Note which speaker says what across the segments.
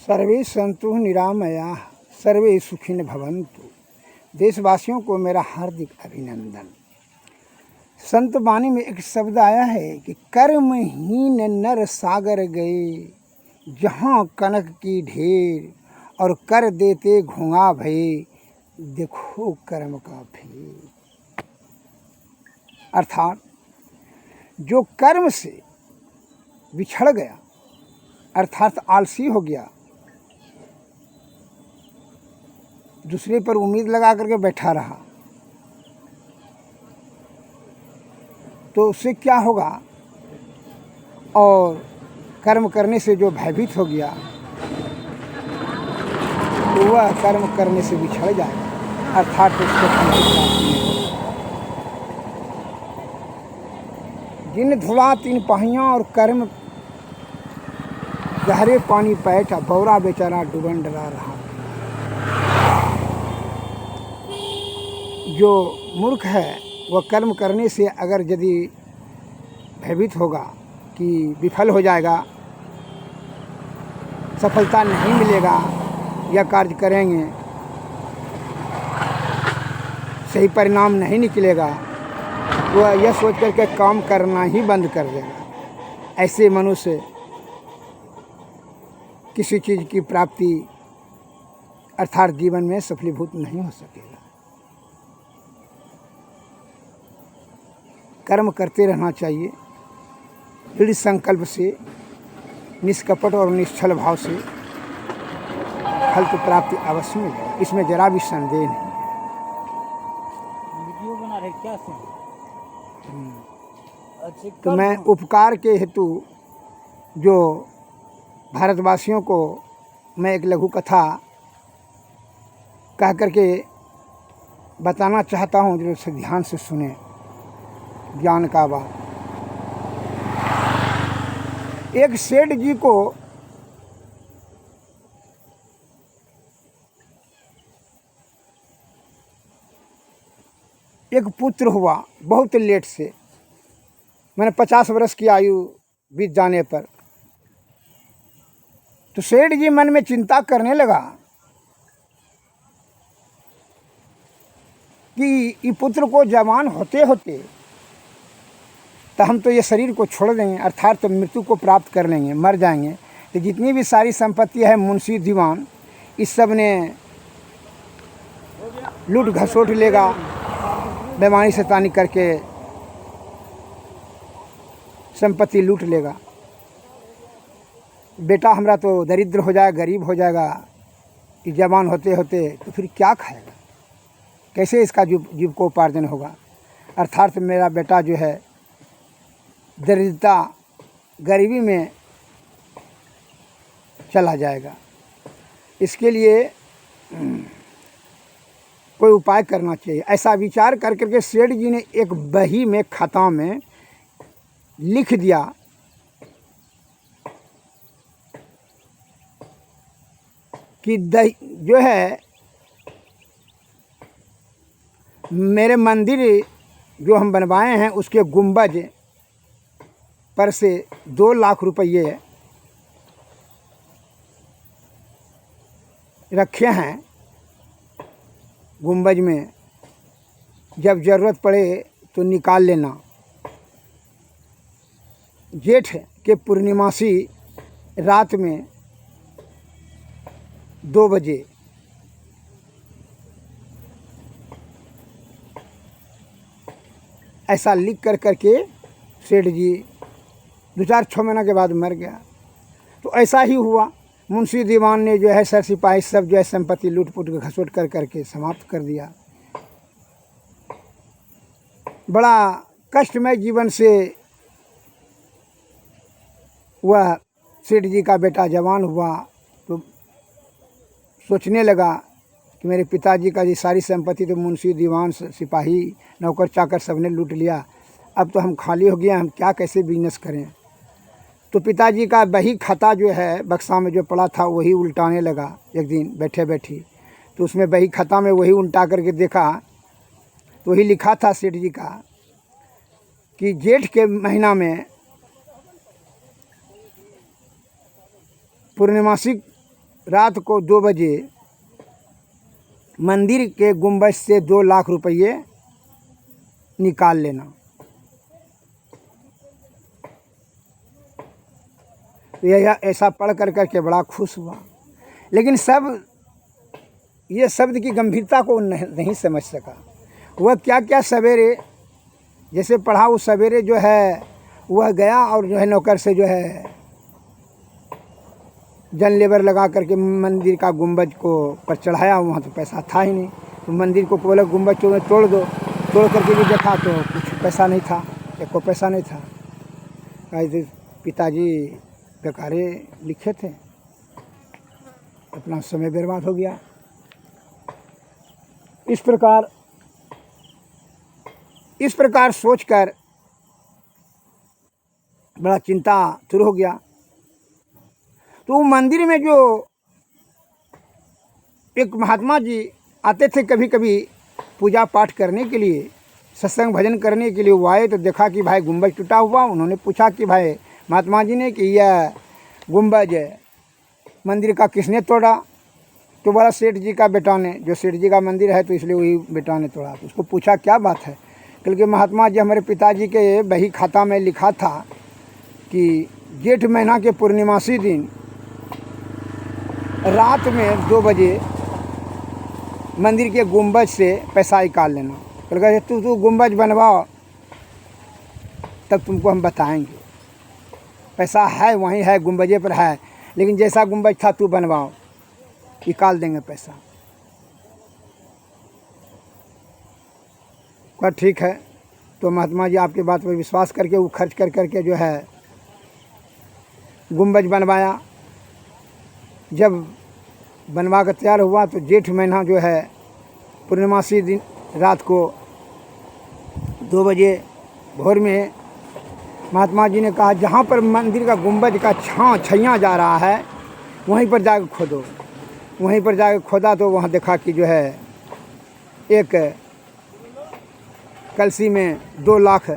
Speaker 1: सर्वे सन्तु निरामयाः सर्वे सुखिन भवन्तु। देशवासियों को मेरा हार्दिक अभिनंदन। संत वाणी में एक शब्द आया है कि कर्महीन नर सागर गए, जहाँ कनक की ढेर और कर देते घुंघा भये, देखो कर्म का फेर। अर्थात जो कर्म से बिछड़ गया, अर्थात आलसी हो गया, दूसरे पर उम्मीद लगा करके बैठा रहा, तो उससे क्या होगा? और कर्म करने से जो भयभीत हो गया, तो वह कर्म करने से बिछड़ जाएगा, अर्थात उसको फल की प्राप्ति नहीं होगी। जिन धुला तीन पहिया और कर्म गहरे पानी पैठा, बौरा बेचारा डूबन डरा रहा। जो मूर्ख है वह कर्म करने से अगर यदि भयभीत होगा कि विफल हो जाएगा, सफलता नहीं मिलेगा, यह कार्य करेंगे सही परिणाम नहीं निकलेगा, वह यह सोच करके काम करना ही बंद कर देगा। ऐसे मनुष्य किसी चीज़ की प्राप्ति अर्थात जीवन में सफलीभूत नहीं हो सकेगा। कर्म करते रहना चाहिए, दृढ़ संकल्प से, निष्कपट और निश्चल भाव से फल की प्राप्ति अवश्य मिलेगी, इसमें जरा भी संदेह नहीं है।
Speaker 2: वीडियो बना रहे क्या से?
Speaker 1: तो मैं उपकार के हेतु जो भारतवासियों को मैं एक लघु कथा कह करके बताना चाहता हूँ, जो उसे ध्यान से सुने, ज्ञान का बात। एक सेठ जी को एक पुत्र हुआ बहुत लेट से, मैंने 50 वर्ष की आयु बीत जाने पर। तो सेठ जी मन में चिंता करने लगा कि ये पुत्र को जवान होते होते तो हम तो ये शरीर को छोड़ देंगे, अर्थात तो मृत्यु को प्राप्त कर लेंगे, मर जाएंगे। तो जितनी भी सारी संपत्ति है मुंशी दीवान, इस सब ने लूट घसोट लेगा, बेईमानी शैतानी करके संपत्ति लूट लेगा। बेटा हमारा तो दरिद्र हो जाएगा, गरीब हो जाएगा, कि जवान होते होते तो फिर क्या खाएगा, कैसे इसका जीविकोपार्जन होगा? अर्थात मेरा बेटा जो है दरिद्रता गरीबी में चला जाएगा। इसके लिए कोई उपाय करना चाहिए। ऐसा विचार कर करके सेठ जी ने एक बही में, खाता में लिख दिया कि जो है मेरे मंदिर जो हम बनवाए हैं उसके गुंबज पर से 2 लाख रुपये रखे हैं गुंबज में, जब ज़रूरत पड़े तो निकाल लेना। जेठ के पूर्णिमासी रात में 2 बजे ऐसा लिख कर करके सेठ जी 2-4-6 महीना के बाद मर गया। तो ऐसा ही हुआ, मुंशी दीवान ने जो है सर सिपाही सब जो है संपत्ति लूट पुट के घसोट कर करके समाप्त कर दिया। बड़ा कष्टमय जीवन से वह सेठ जी का बेटा जवान हुआ, तो सोचने लगा कि मेरे पिताजी का ये सारी संपत्ति तो मुंशी दीवान सिपाही नौकर चाकर सबने लूट लिया, अब तो हम खाली हो गया, हम क्या कैसे बिजनेस करें? तो पिताजी का बही खाता जो है बक्सा में जो पड़ा था वही उल्टाने लगा। एक दिन बैठे बैठी तो उसमें बही खाता में वही उल्टा करके देखा तो वही लिखा था सेठ जी का कि जेठ के महीना में पूर्णिमासी रात को 2 बजे मंदिर के गुंबद से 2 लाख रुपये निकाल लेना। तो यह ऐसा पढ़ कर के बड़ा खुश हुआ, लेकिन सब ये शब्द की गंभीरता को नहीं समझ सका। वह क्या क्या सवेरे जैसे पढ़ा, उस सवेरे जो है वह गया और जो है नौकर से जो है जन लेबर लगा करके मंदिर का गुंबज को पर चढ़ाया। वहाँ तो पैसा था ही नहीं, तो मंदिर को बोला गुंबज तोड़ दो। तोड़ करके भी देखा तो कुछ पैसा नहीं था, एक को पैसा नहीं था। कहा पिताजी बेकारे लिखे थे, अपना समय बर्बाद हो गया। इस प्रकार सोचकर बड़ा चिंता शुरू हो गया। तो मंदिर में जो एक महात्मा जी आते थे कभी कभी पूजा पाठ करने के लिए, सत्संग भजन करने के लिए, वो आए तो देखा कि भाई गुंबज टूटा हुआ। उन्होंने पूछा कि भाई महात्मा जी ने कि यह गुंबज मंदिर का किसने तोड़ा? तो बोला सेठ जी का बेटा ने, जो सेठ जी का मंदिर है तो इसलिए वही बेटा ने तोड़ा। तो उसको पूछा क्या बात है? क्योंकि महात्मा जी हमारे पिताजी के बही खाता में लिखा था कि जेठ महीना के पूर्णिमासी दिन रात में 2 बजे मंदिर के गुंबज से पैसा निकाल लेना। क्योंकि तू गुंबज बनवाओ तब तुमको हम बताएंगे। पैसा है वहीं है, गुंबजे पर है, लेकिन जैसा गुंबज था तू बनवाओ, निकाल देंगे पैसा। कहा ठीक है। तो महात्मा जी आपकी बात पर विश्वास करके वो खर्च कर जो है गुंबज बनवाया। जब बनवा कर तैयार हुआ तो जेठ महीना जो है पूर्णिमासी दिन रात को 2 बजे भोर में महात्मा जी ने कहा जहाँ पर मंदिर का गुंबज का छैया जा रहा है वहीं पर जाकर खोदो। वहीं पर जाकर खोदा तो वहाँ देखा कि जो है एक कलसी में 2 लाख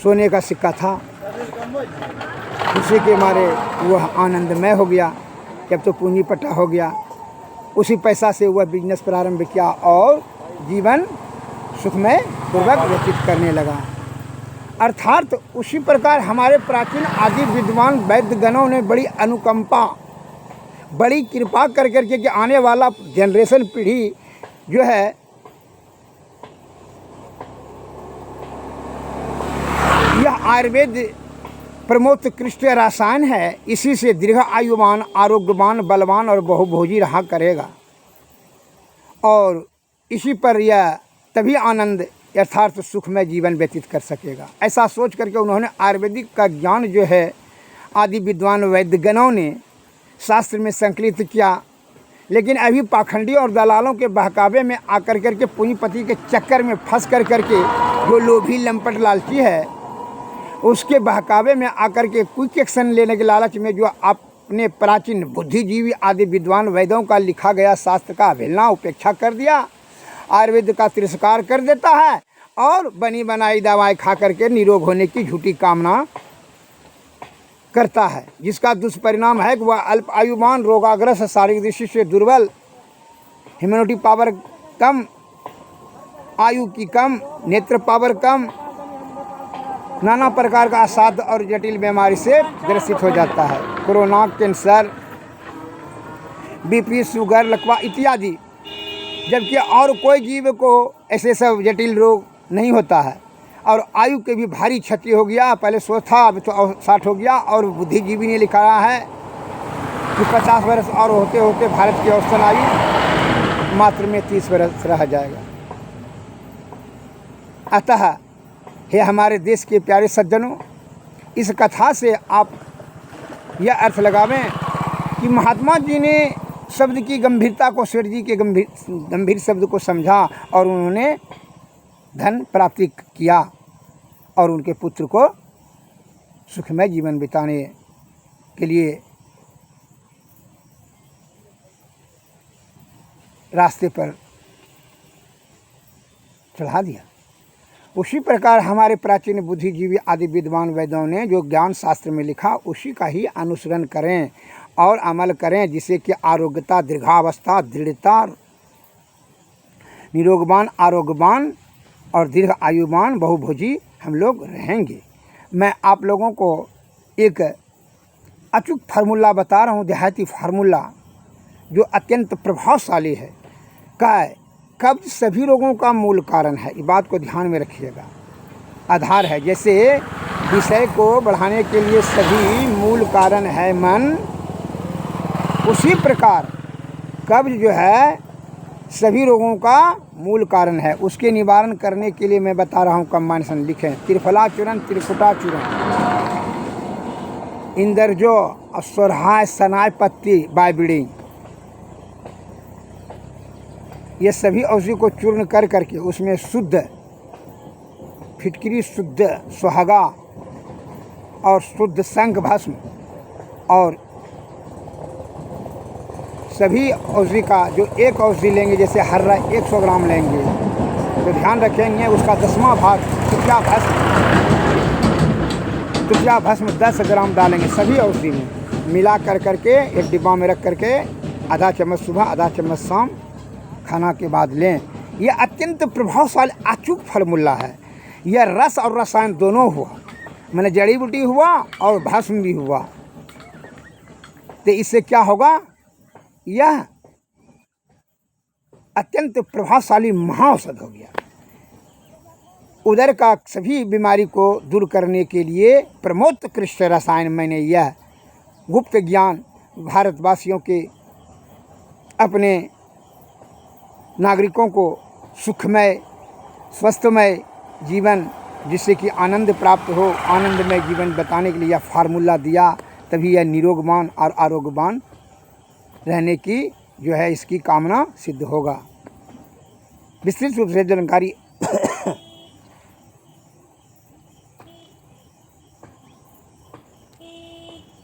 Speaker 1: सोने का सिक्का था। उसी के मारे वह आनंदमय हो गया। जब तो पूंजी पट्टा हो गया, उसी पैसा से वह बिजनेस प्रारंभ किया और जीवन सुखमय पूर्वक व्यतीत करने लगा। अर्थात उसी प्रकार हमारे प्राचीन आदि विद्वान वैद्यगणों ने बड़ी अनुकंपा, बड़ी कृपा कर करके कि आने वाला जनरेशन पीढ़ी जो है यह आयुर्वेद प्रमोत्कृष्ट रसायन है, इसी से दीर्घ आयुवान, आरोग्यवान, बलवान और बहुभोजी रहा करेगा। और इसी पर यह तभी आनंद यथार्थ सुखमय जीवन व्यतीत कर सकेगा। ऐसा सोच करके उन्होंने आयुर्वेदिक का ज्ञान जो है आदि विद्वान वैद्यगणों ने शास्त्र में संकलित किया। लेकिन अभी पाखंडी और दलालों के बहकावे में आकर करके पूंजीपति के चक्कर में फंस कर करके जो लोभी लंपट लालची है उसके बहकावे में आकर के क्विक एक्शन लेने के लालच में जो अपने प्राचीन बुद्धिजीवी आदि विद्वान वैद्यों का लिखा गया शास्त्र का अवहेलना उपेक्षा कर दिया, आयुर्वेद का तिरस्कार कर देता है और बनी बनाई दवाएं खा करके निरोग होने की झूठी कामना करता है, जिसका दुष्परिणाम है कि वह अल्प आयुमान, रोगाग्रस्त, शारीरिक दृष्टि से दुर्बल, इम्यूनिटी पावर कम, आयु की कम, नेत्र पावर कम, नाना प्रकार का असाध्य और जटिल बीमारी से ग्रसित हो जाता है। कोरोना, कैंसर, बीपी, शुगर, लकवा इत्यादि। जबकि और कोई जीव को ऐसे सब जटिल रोग नहीं होता है। और आयु के भी भारी क्षति हो गया, पहले 100 था अब तो 60 हो गया। और बुद्धिजीवी ने लिखा रहा है कि 50 वर्ष और होते होते भारत की औसतन आयु मात्र में 30 वर्ष रह जाएगा। अतः हे हमारे देश के प्यारे सज्जनों, इस कथा से आप यह अर्थ लगावें कि महात्मा जी ने शब्द की गंभीरता को, सेठ जी के गंभीर शब्द को समझा और उन्होंने धन प्राप्ति किया और उनके पुत्र को सुखमय जीवन बिताने के लिए रास्ते पर चढ़ा दिया। उसी प्रकार हमारे प्राचीन बुद्धिजीवी आदि विद्वान वैद्यों ने जो ज्ञान शास्त्र में लिखा उसी का ही अनुसरण करें और अमल करें, जिससे कि आरोग्यता, दीर्घावस्था, दृढ़ता, निरोगवान, आरोग्यवान और दीर्घ आयुवान बहुभोजी हम लोग रहेंगे। मैं आप लोगों को एक अचूक फार्मूला बता रहा हूँ, देहाती फार्मूला जो अत्यंत प्रभावशाली है। कब्ज सभी रोगों का मूल कारण है, इस बात को ध्यान में रखिएगा। आधार है, जैसे विषय को बढ़ाने के लिए सभी मूल कारण है मन, उसी प्रकार कब्ज जो है सभी रोगों का मूल कारण है। उसके निवारण करने के लिए मैं बता रहा हूँ कम्बाइनेशन लिखें। त्रिफला चूर्ण, त्रिकुटा चूर्ण, इंदरजो, सोरहाय, सनाय पत्ती, बायबिड़ी, ये सभी औषधि को चूर्ण कर करके उसमें शुद्ध फिटकरी, शुद्ध सुहागा और शुद्ध शंख भस्म और सभी औषधि का जो एक औषधि लेंगे, जैसे हर्रा 100 ग्राम लेंगे तो ध्यान रखेंगे उसका 10वां भाग तुफिया भस्म 10 ग्राम डालेंगे सभी औषधि में मिला कर करके एक डिब्बा में रख करके आधा चम्मच सुबह, आधा चम्मच शाम खाना के बाद लें। यह अत्यंत प्रभावशाली अचूक फार्मूला है। यह रस और रसायन दोनों हुआ, मैंने जड़ी बूटी हुआ और भस्म भी हुआ। तो इससे क्या होगा, यह अत्यंत प्रभावशाली महाऔषध हो गया। उदर का सभी बीमारी को दूर करने के लिए प्रमोत्कृष्ट रसायन मैंने यह गुप्त ज्ञान भारतवासियों के अपने नागरिकों को सुखमय स्वस्थमय जीवन, जिससे कि आनंद प्राप्त हो, आनंदमय जीवन बताने के लिए यह फार्मूला दिया। तभी यह निरोगवान और आरोग्यवान रहने की जो है इसकी कामना सिद्ध होगा। विस्तृत रूप से जानकारी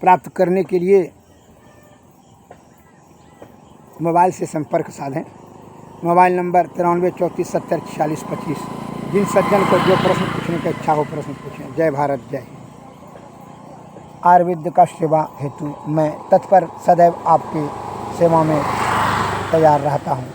Speaker 1: प्राप्त करने के लिए मोबाइल से संपर्क साधें। Mobile number 93 34 70 46 25। जिन सज्जन को जो प्रश्न पूछने की इच्छा हो प्रश्न पूछें। जय भारत, जय हिंद। आयुर्वेद का सेवा हेतु मैं तत्पर सदैव आपकी सेवा में तैयार रहता हूँ।